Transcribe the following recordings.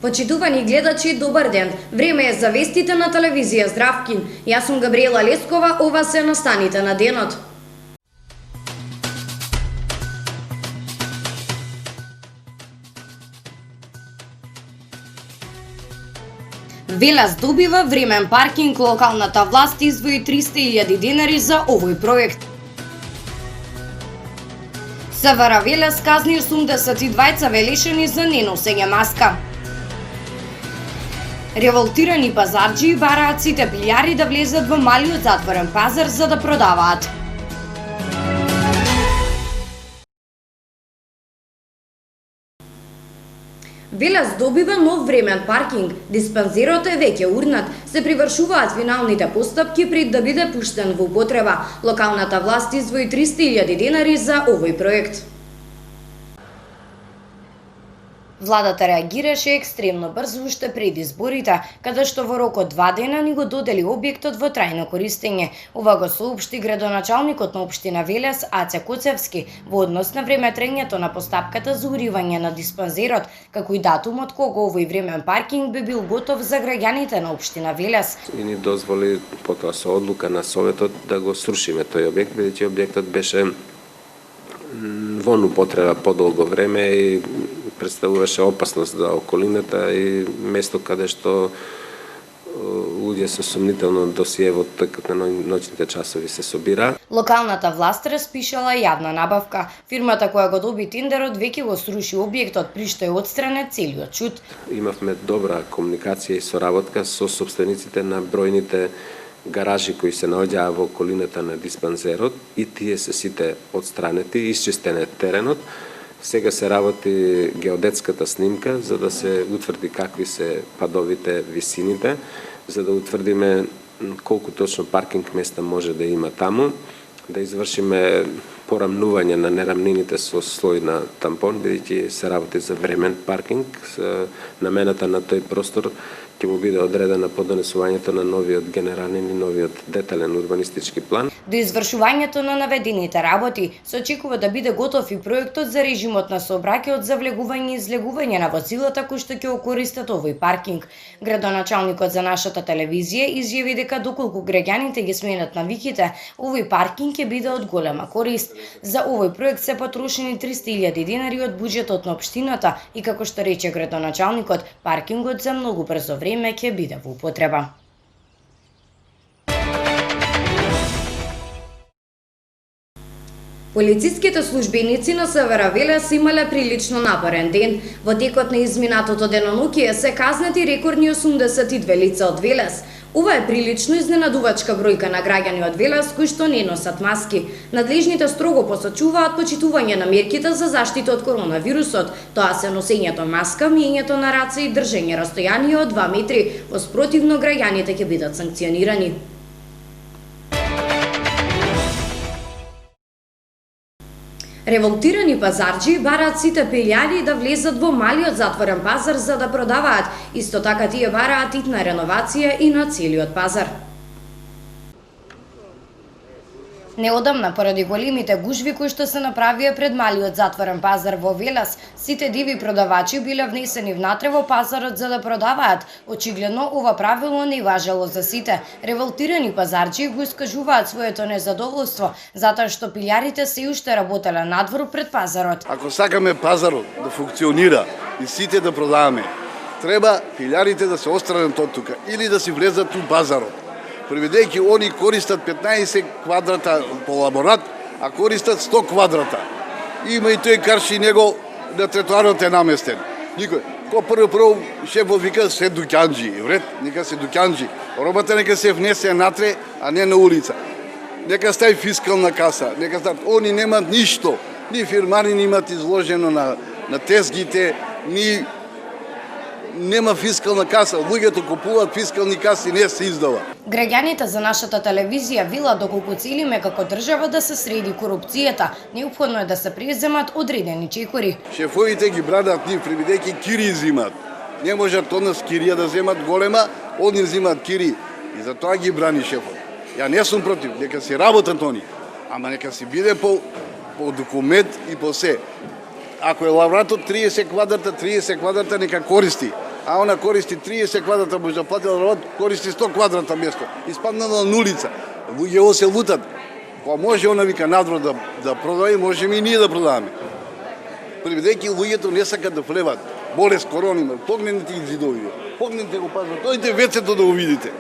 Почитувани гледачи, добар ден. Време е за вестите на телевизија Здравкин. Јас сум Габриела Лескова, ова се настаните на денот. Велес добива времен паркинг, локалната власт издвои 300.000 денари за овој проект. СВР Велес казни 82 велешани за неносење маска. Револтирани пазарџии бараат сите пилјари да влезат во малиот затворен пазар за да продаваат. Велес добива нов времен паркинг, диспанзерот е веќе урнат, се привршуваат финалните постапки пред да биде пуштен во употреба. Локалната власт издвои 300.000 денари за овој проект. Владата реагираше екстремно брзо уште пред изборите, каде што во рок од 2 дена ни го додели објектот во трајно користење. Ова го соопшти градоначалникот на општина Велес Аце Коцевски во однос на времетрењето на постапката за уривање на диспанзерот, како и датумот кога овој времен паркинг би бил готов за граѓаните на општина Велес. И ни дозволи потоа со одлука на советот да го срушиме тој објект, бидејќи објектот беше во употреба подолго време и представуваше опасност за околината и место каде што луѓе со сумнително досие во текот на ноќните часови се собира. Локалната власт распишала јавна набавка. Фирмата која го доби тендерот веќе го сруши објектот, при што е отстранет целиот чуд. Имавме добра комуникација и соработка со собствениците на бројните гаражи кои се наоѓаа во околината на диспанзерот и тие се сите отстранети, исчистен е теренот. Сега се работи геодетската снимка за да се утврди какви се падовите, висините, за да утврдиме колку точно паркинг места може да има таму, да извршиме порамнување на нерамнините со слој на тампон, бидејќи се работи за времен паркинг. Намената на тој простор ќе му биде одредена по донесувањето на новиот генерален и новиот детален урбанистички план. До извршувањето на наведените работи се очекува да биде готов и проектот за режимот на сообраќајот за влегување и излегување на возилата кои што ќе окористат овој паркинг. Градоначалникот за нашата телевизија изјави дека доколку граѓаните ги сменат навиките, овој паркинг ќе биде од голема корист. За овој проект се потрошени 300.000 денари од буџетот на општината и како што рече градоначалникот, паркингот за многу брзо време ќе биде во употреба. Полициските службеници на СВР Велес имале прилично напорен ден. Во текот на изминатото деноноќие се казнети рекордни 82 лица од Велес. Ова е прилично изненадувачка бројка на граѓани од Велес кои што не носат маски. Надлежните строго посочуваат почитување на мерките за заштита од коронавирусот. Тоа се носењето маска, миењето на раце и држење растојание од 2 метри. Во спротивно граѓаните ќе бидат санкционирани. Револтирани пазарџии бараат сите пилјари да влезат во малиот затворен пазар за да продаваат. Исто така тие бараат итна реновација и на целиот пазар. Неодамна, поради големите гужви кои што се направија пред малиот затворен пазар во Велес, сите диви продавачи биле внесени внатре во пазарот за да продаваат. Очигледно, ова правило не важело за сите. Револтирани пазарџии го искажуваат своето незадоволство, затоа што пилјарите се уште работеле надвор пред пазарот. Ако сакаме пазарот да функционира и сите да продаваме, треба пилјарите да се отстранат од тука или да си влезат у пазарот. Приведејќи они користат 15 квадрата по лаборат, а користат 100 квадрата. Има и тој карши него на тротоарот е наместен. Никој. Ко прво шефот вика се дуќанџи, вред, нека се дуќанџи. Робата нека се внесе натре, а не на улица. Нека стави фискална каса, нека стави. Они немат ништо. Ни фирмари немат изложено на тезгите, ни нема фискална каса, луѓето купуваат фискални каси, не се издава. Граѓаните за нашата телевизија вела доколку целиме како држава да се среди корупцијата, неопходно е да се преземат одредени чекори. Шефовите ги бранат нив, бидејќи кири зимат. Не можат од нас кирија да земат голема, они зимат кири. И затоа ги брани шефот. Ја не сум против, нека си работат они, ама нека си биде по документ и по се. Ако е лавратот 30 квадрата нека користи. а она користи 30 квадрата, може да плати работ, користи 100 квадрата место. Испаднала на улица. Луѓе се лутат. Па може она вика надвор да продаде, можеме и ние да продаваме. Приведејќи луѓето не сакат да влеват. Болест корона има. Погнете ги зидовите. Погнете го пазар. Дојдете вецето да го видите.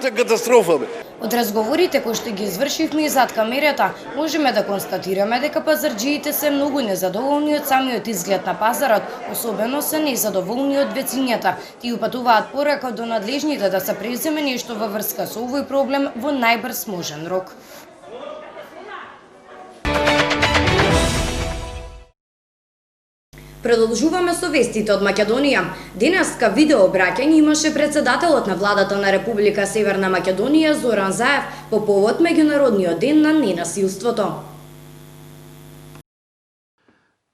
Тоа е катастрофа, бе. Од разговорите кои што ги извршивме зад камерата, можеме да констатираме дека пазарџиите се многу незадоволни од самиот изглед на пазарот, особено се незадоволни од вецињата. Тие упатуваат порака до надлежните да се преземе нешто во врска со овој проблем во најбрз можен рок. Продолжуваме со вестите од Македонија. Денеска видеообраќање имаше председателот на владата на Република Северна Македонија Зоран Заев по повод меѓународниот ден на ненасилството.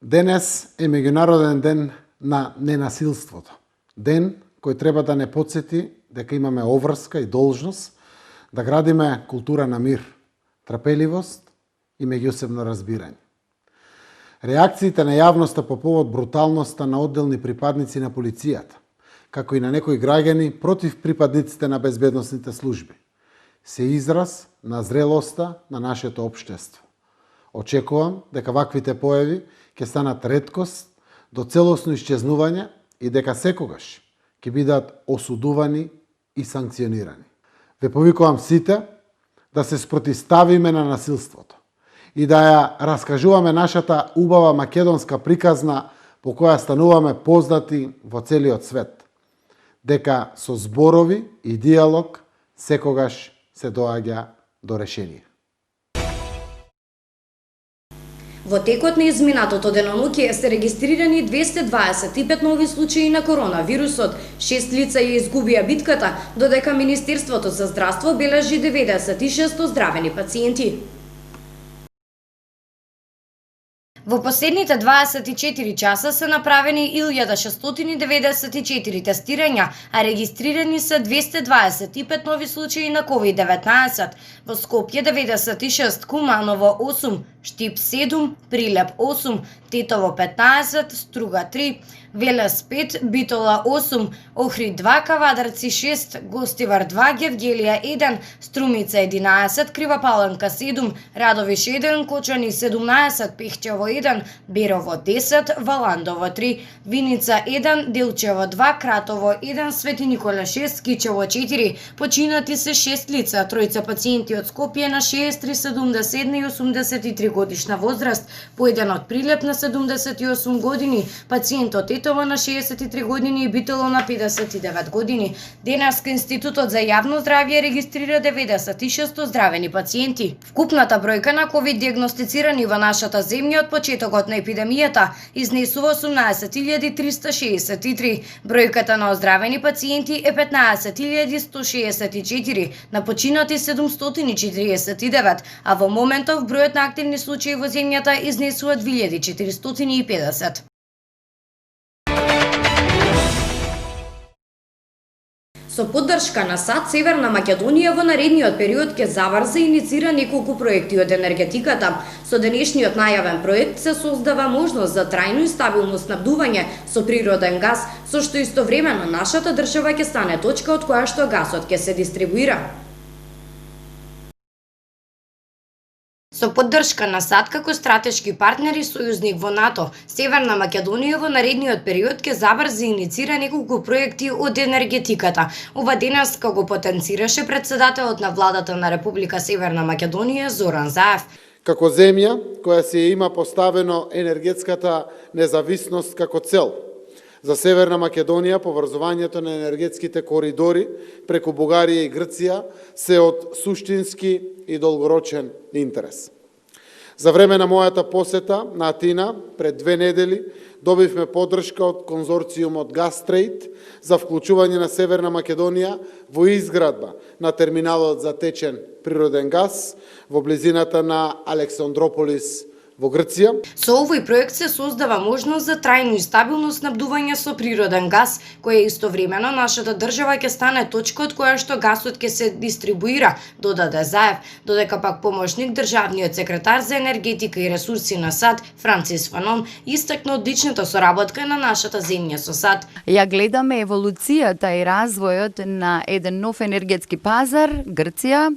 Денес е меѓународен ден на ненасилството. Ден кој треба да не потсети дека имаме обврска и должност да градиме култура на мир, трпеливост и меѓусебно разбирање. Реакциите на јавноста по повод бруталноста на одделни припадници на полицијата, како и на некои граѓани против припадниците на безбедносните служби, се израз на зрелоста на нашето општество. Очекувам дека ваквите појави ќе станат реткост до целосно исчезнување и дека секогаш ќе бидат осудувани и санкционирани. Ве повикувам сите да се спротивставиме на насилството и да ја раскажуваме нашата убава македонска приказна по која стануваме познати во целиот свет, дека со зборови и диалог секогаш се доаѓа до решение. Во текот на изминатото деноноќе се регистрирани 225 нови случаи на коронавирусот. 6 лица ја изгубија битката, додека Министерството за здравство бележи 96 оздравени пациенти. Во последните 24 часа се направени 1694 тестирања, а регистрирани се 225 нови случаи на COVID-19. Во Скопје 96, Куманово 8, Штип 7, Прилеп 8, Тетово 15, Струга 3, Велес 5, Битола 8, Охрид 2, Кавадарци 6, Гостивар 2, Гевгелија 1, Струмица 11, Кривопаланка 7, Радовиш 1, Кочани 17, Пехчево 1, Берово 10, Валандово 3, Виница 1, Делчево 2, Кратово 1, Свети Никола 6, Кичево 4. Починати се 6 лица, тројца пациенти од Скопје на 63, 71 и 83 годишна возраст, по еден од Прилеп на 78 години, пациент од Тетово на 63 години и Битоло на 59 години. Денеска Институтот за јавно здравје регистрира 96 оздравени пациенти. Вкупната бројка на ковид диагностицирани во нашата земја од почетокот на епидемијата изнесува 18.363. Бројката на оздравени пациенти е 15.164, на починати 749, а во моментов бројот на активни случаи во земјата изнесува 2450. Со поддршка на САД, Северна Македонија во наредниот период ќе заврзе и иницира неколку проекти од енергетиката. Со денешниот најавен проект се создава можност за трајно и стабилно снабдување со природен газ, со што истовремено нашата држава ќе стане точка од која што гасот ќе се дистрибуира. Со поддршка на САД како стратешки партнер и сојузник во НАТО, Северна Македонија во наредниот период ќе забрзи и иницира неколку проекти од енергетиката. Ова денеска го потенцираше председателот на владата на Република Северна Македонија Зоран Заев. Како земја која си има поставено енергетската независност како цел, за Северна Македонија поврзувањето на енергетските коридори преку Бугарија и Грција се од суштински и долгорочен интерес. За време на мојата посета на Атина пред 2 недели добивме поддршка од конзорциумот Газтрейд за вклучување на Северна Македонија во изградба на терминалот за течен природен газ во близината на Александрополис во Грција. Со овој проект се создава можност за трајно и стабилно снабдување со природен газ, кој истовремено нашата држава ќе стане точка од која што газот ќе се дистрибуира, додаде Заев, додека пак помошник државниот секретар за енергетика и ресурси на САД Францис Фанон истакна одличната соработка на нашата земја со САД. Ја гледаме еволуцијата и развојот на еден нов енергетски пазар, Грција,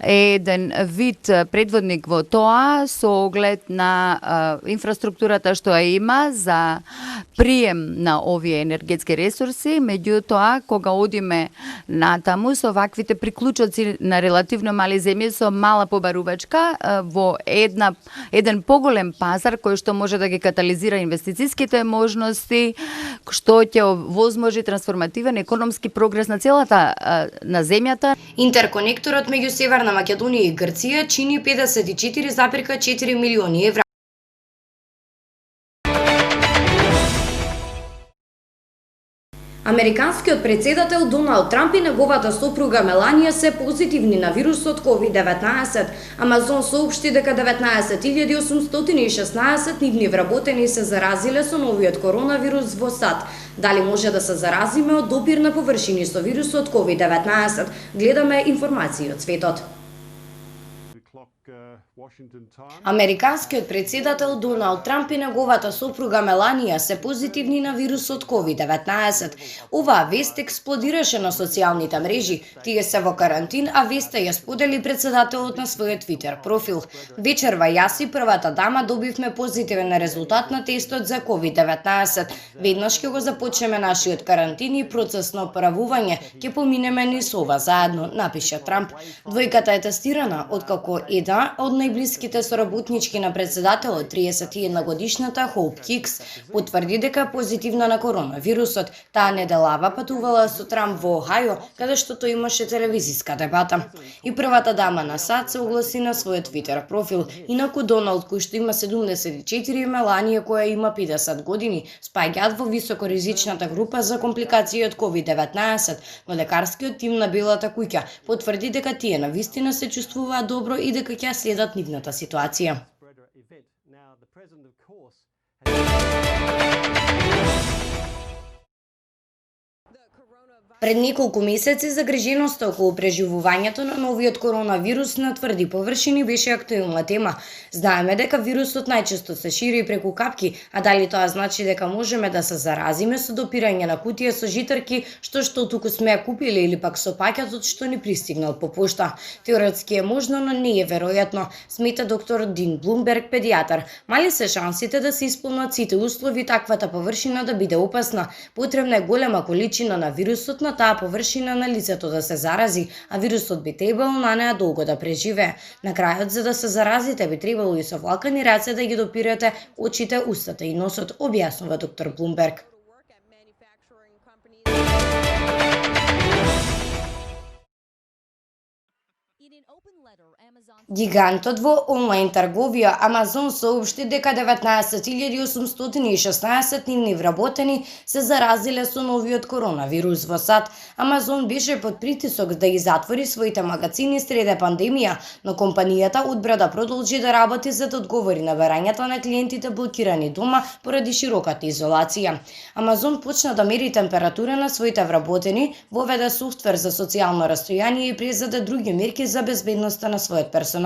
еден вид предводник во тоа со оглед на инфраструктурата што ја има за прием на овие енергетски ресурси, меѓутоа кога одиме натаму со ваквите приклучоци на релативно мали земји со мала побарувачка во еден поголем пазар кој што може да ги катализира инвестицијските можности, што ќе овозможи трансформативен економски прогрес на целата на земјата. Интерконекторот меѓу Северна Македонија и Грција чини 54,4 милиони евра. Американскиот председател Доналд Трамп и неговата сопруга Меланија се позитивни на вирусот COVID-19. Амазон соопшти дека 19.816 нивни вработени се заразиле со новиот коронавирус во САД. Дали може да се заразиме од допир на површини со вирусот COVID-19? Гледаме информации од светот. Американскиот председател Доналд Трамп и неговата сопруга Меланија се позитивни на вирусот COVID-19. Оваа вест експлодираше на социјалните мрежи. Тие се во карантин, а веста ја сподели председателот на својот Твитер профил. Вечерва јас и првата дама добивме позитивен резултат на тестот за COVID-19. Веднаш ќе го започнеме нашиот карантин и процес на оправување, ќе поминеме низ ова заедно, напиша Трамп. Двојката е тестирана откако една од најблиските соработнички на председателот, 31 годишната Хоуп Хикс, потврди дека е позитивна на коронавирусот. Таа неделава патувала со Трамп во Охајо, каде што тој имаше телевизиска дебата. И првата дама на САД се огласи на својот Твитер профил. Инаку Доналд, кој што има 74 и Меланија која има 50 години, спаѓаат во високоризичната група за компликации од COVID-19, но лекарскиот тим на Белата куќа потврди дека тие навистина се чувствуваат добро и дека ќе следат нивната ситуација. Пред неколку месеци загриженоста околу преживувањето на новиот коронавирус на тврди површини беше актуелна тема. Знаеме дека вирусот најчесто се шири преку капки, а дали тоа значи дека можеме да се заразиме со допирање на кутија со житарки што туку сме ја купиле или пак со паќатот што ни пристигнал по пошта? Теоретски е можно, но не е веројатно, смета доктор Дин Блумберг, педијатар. Мали се шансите да се исполнат сите услови таквата површина да биде опасна. Потребна е голема количина на вирусот на таа површина на лицето да се зарази, а вирусот би требало на неа долго да преживее. На крајот, за да се заразите, би требало и со влакани раце да ги допирате очите, устата и носот, објаснува доктор Блумберг. Гигантот во онлайн трговија Амазон соопшти дека 19.816 нивни вработени се заразиле со новиот коронавирус во САД. Амазон беше под притисок да ги затвори своите магазини среде пандемија, но компанијата одбра да продолжи да работи за да одговори на барањата на клиентите блокирани дома поради широката изолација. Амазон почна да мери температура на своите вработени, воведе софтвер за социјално растојание и презаде други мерки за безбедноста на својот персонал.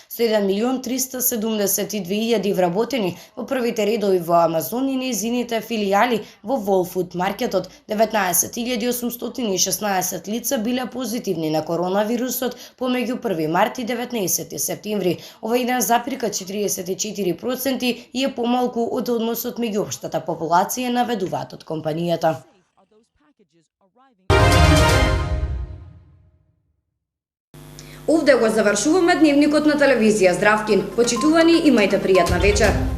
Со 1.372.000 вработени во првите редови во Амазон и нејзините филијали во Whole Food маркетот, 19.816 лица биле позитивни на коронавирусот помеѓу 1 март и 19 септември. Ова 1,44% и е помалку од односот меѓу општата популација, наведуваат од компанијата. Овде го завршуваме дневникот на телевизија Здравкин. Почитувани, имајте пријатна вечер.